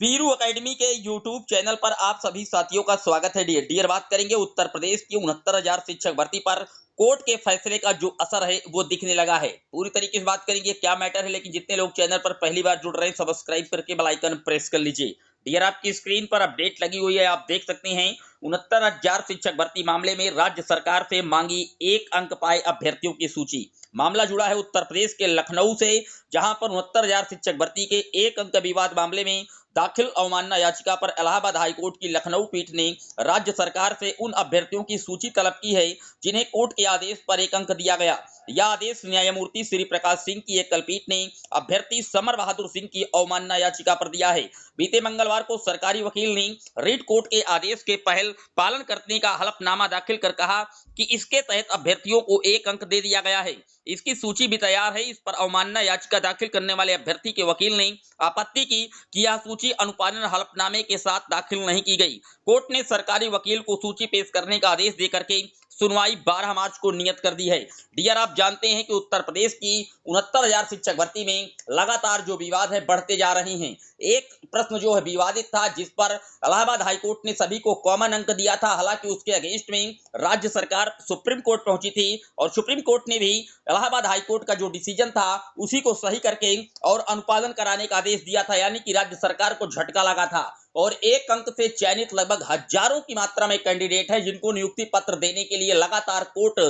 Veeru academy के YouTube channel पर आप सभी साथियों का स्वागत है। डियर बात करेंगे उत्तर प्रदेश की 69,000 शिक्षक भर्ती पर कोर्ट के फैसले का जो असर है वो दिखने लगा है। पूरी तरीके से बात करेंगे क्या मैटर है, लेकिन जितने लोग चैनल पर पहली बार जुड़ रहे हैं सब्सक्राइब करके बेल आइकन प्रेस कर लीजिए। डियर आपकी स्क्रीन पर अपडेट लगी हुई है, आप देख सकते हैं 69,000 शिक्षक भर्ती मामले में राज्य सरकार से मांगी 1 अंक पाए अभ्यर्थियों की सूची। मामला जुड़ा है उत्तर प्रदेश के लखनऊ से, जहां पर 69,000 शिक्षक भर्ती के 1 अंक विवाद मामले में दाखिल अवमानना याचिका पर इलाहाबाद हाईकोर्ट की लखनऊ पीठ ने राज्य सरकार से उन अभ्यर्थियों की सूची तलब की है जिन्हें कोर्ट के आदेश पर 1 अंक दिया गया। यह आदेश न्यायमूर्ति श्री प्रकाश सिंह की एक कलपीठ ने अभ्यर्थी समर बहादुर सिंह की अवमानना याचिका पर दिया है। बीते मंगलवार को सरकारी वकील ने रीट कोर्ट के आदेश के पहल पालन करने का हलफनामा दाखिल कर कहा कि इसके तहत अभ्यर्थियों को 1 अंक दे दिया गया है। इसकी सूची भी तैयार है। इस पर अवमानना याचिका दाखिल करने वाले अभ्यर्थी के वकील ने आपत्ति की कि यह सूची अनुपालन हलफनामे के साथ दाखिल नहीं की गई। कोर्ट ने सरकारी वकील को सूची पेश करने का आदेश देकर के सुनवाई 12 मार्च को नियत कर दी है। डियर आप जानते हैं कि उत्तर प्रदेश की 69,000 शिक्षक भर्ती में लगातार जो विवाद है बढ़ते जा रहे हैं। एक प्रश्न जो है विवादित था, जिस पर इलाहाबाद हाईकोर्ट ने सभी को कॉमन अंक दिया था। हालांकि उसके अगेंस्ट में राज्य सरकार सुप्रीम कोर्ट पहुंची थी और सुप्रीम कोर्ट ने भी इलाहाबाद हाईकोर्ट का जो डिसीजन था उसी को सही करके और अनुपालन कराने का आदेश दिया था, यानी कि राज्य सरकार को झटका लगा था। और 1 अंक से चयनित लगभग हजारों की मात्रा में कैंडिडेट है जिनको नियुक्ति पत्र देने के लिए लगातार कोर्ट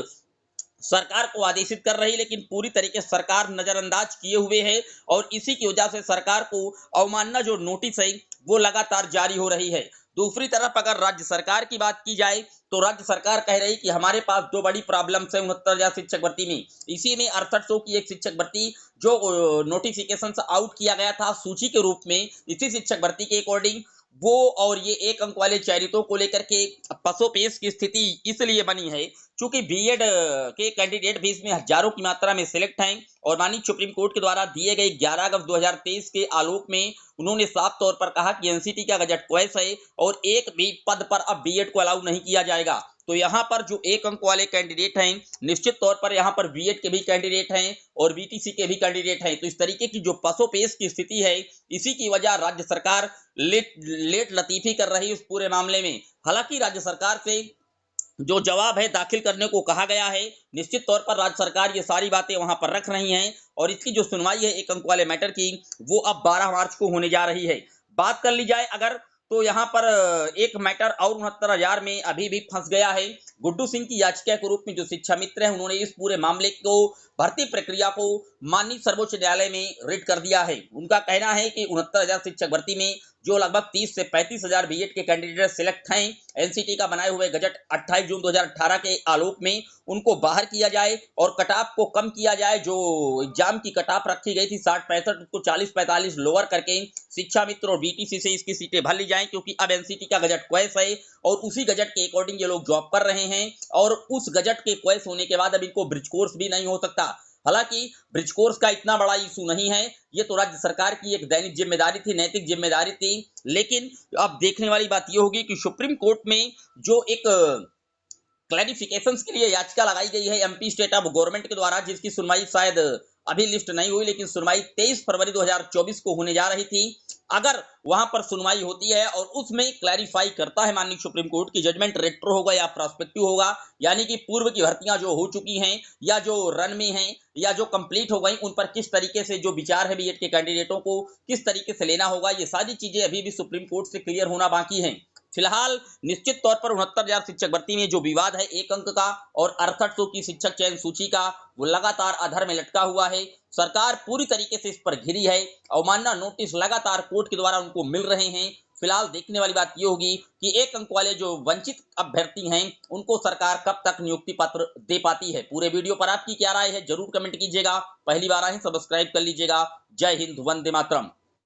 सरकार को आदेशित कर रही है, लेकिन पूरी तरीके से सरकार नजरअंदाज किए हुए है और इसी की वजह से सरकार को अवमानना जो नोटिस है वो लगातार जारी हो रही है। दूसरी तरफ अगर राज्य सरकार की बात की जाए तो राज्य सरकार कह रही कि हमारे पास दो बड़ी प्रॉब्लम्स है 69,000 शिक्षक भर्ती में। इसी में 6800 की एक शिक्षक भर्ती जो नोटिफिकेशन आउट किया गया था सूची के रूप में, इसी शिक्षक भर्ती के अकॉर्डिंग वो और ये 1 अंक वाले चयनितों को लेकर के पसोपेश की स्थिति इसलिए बनी है चूंकि बीएड के कैंडिडेट भी इसमें हजारों की मात्रा में सिलेक्ट हैं और माननीय सुप्रीम कोर्ट के द्वारा दिए गए 11 अगस्त 2023 के आलोक में उन्होंने साफ तौर पर कहा कि एनसीटी का गजट क्वैस है और एक भी पद पर अब बीएड को अलाउ नहीं किया जाएगा। तो यहाँ पर जो 1 अंक वाले कैंडिडेट हैं निश्चित तौर पर यहाँ पर बीएड के भी कैंडिडेट हैं और बीटीसी के भी कैंडिडेट हैं। तो इस तरीके की जो पसोपेश की स्थिति है, इसी की वजह राज्य सरकार लेट लतीफी कर रही है उस पूरे मामले में। हालांकि राज्य सरकार से जो जवाब है दाखिल करने को कहा गया है, निश्चित तौर पर राज्य सरकार ये सारी बातें वहां पर रख रही हैं और इसकी जो सुनवाई है 1 अंक वाले मैटर की वो अब 12 मार्च को होने जा रही है। बात कर ली जाए अगर तो यहाँ पर एक मैटर और 69,000 में अभी भी फंस गया है। गुड्डू सिंह की याचिका के रूप में जो शिक्षा मित्र है उन्होंने इस पूरे मामले को भर्ती प्रक्रिया को माननीय सर्वोच्च न्यायालय में रिट कर दिया है। उनका कहना है कि 69,000 शिक्षक भर्ती में जो लगभग 30 से 35,000 बीएड के कैंडिडेट सिलेक्ट हैं, एनसीटी का बनाए हुए गजट 28 जून 2018 के आलोक में उनको बाहर किया जाए और कट ऑफ को कम किया जाए। जो एग्जाम की कट ऑफ रखी गई थी 60-65 उसको 40-45 लोअर करके शिक्षा मित्र और बीटीसी से इसकी सीटें भर ली जाएं, क्योंकि अब एनसीटी का गजट क्वैस है और उसी गजट के अकॉर्डिंग ये लोग जॉब कर रहे हैं और उस गजट के क्वैस होने के बाद अब इनको ब्रिज कोर्स भी नहीं हो सकता। हालांकि ब्रिज कोर्स का इतना बड़ा इशू नहीं है, ये तो राज्य सरकार की एक दैनिक जिम्मेदारी थी, नैतिक जिम्मेदारी थी। लेकिन अब देखने वाली बात यह होगी कि सुप्रीम कोर्ट में जो एक क्लैरिफिकेशंस के लिए याचिका लगाई गई है एमपी स्टेट ऑफ गवर्नमेंट के द्वारा, जिसकी सुनवाई शायद अभी लिस्ट नहीं हुई, लेकिन सुनवाई 23 फरवरी 2024 को होने जा रही थी। अगर वहां पर सुनवाई होती है और उसमें क्लैरिफाई करता है माननीय सुप्रीम कोर्ट की जजमेंट रेट्रो होगा या प्रोस्पेक्टिव होगा, यानी कि पूर्व की भर्तियां जो हो चुकी हैं या जो रन में हैं या जो कंप्लीट हो गई उन पर किस तरीके से जो विचार है बीएड के कैंडिडेटों को किस तरीके से लेना होगा, ये सारी चीजें अभी भी सुप्रीम कोर्ट से क्लियर होना बाकी है। फिलहाल निश्चित तौर पर 69,000 शिक्षक भर्ती में जो विवाद है 1 अंक का और 6800 की शिक्षक चयन सूची का, वो लगातार अधर में लटका हुआ है। सरकार पूरी तरीके से इस पर घिरी है। अवमानना नोटिस लगातार कोर्ट के द्वारा उनको मिल रहे हैं। फिलहाल देखने वाली बात यह होगी कि 1 अंक वाले जो वंचित अभ्यर्थी हैं उनको सरकार कब तक नियुक्ति पत्र दे पाती है। पूरे वीडियो पर आपकी क्या राय है जरूर कमेंट कीजिएगा। पहली बार आए सब्सक्राइब कर लीजिएगा। जय हिंद, वंदे मातरम।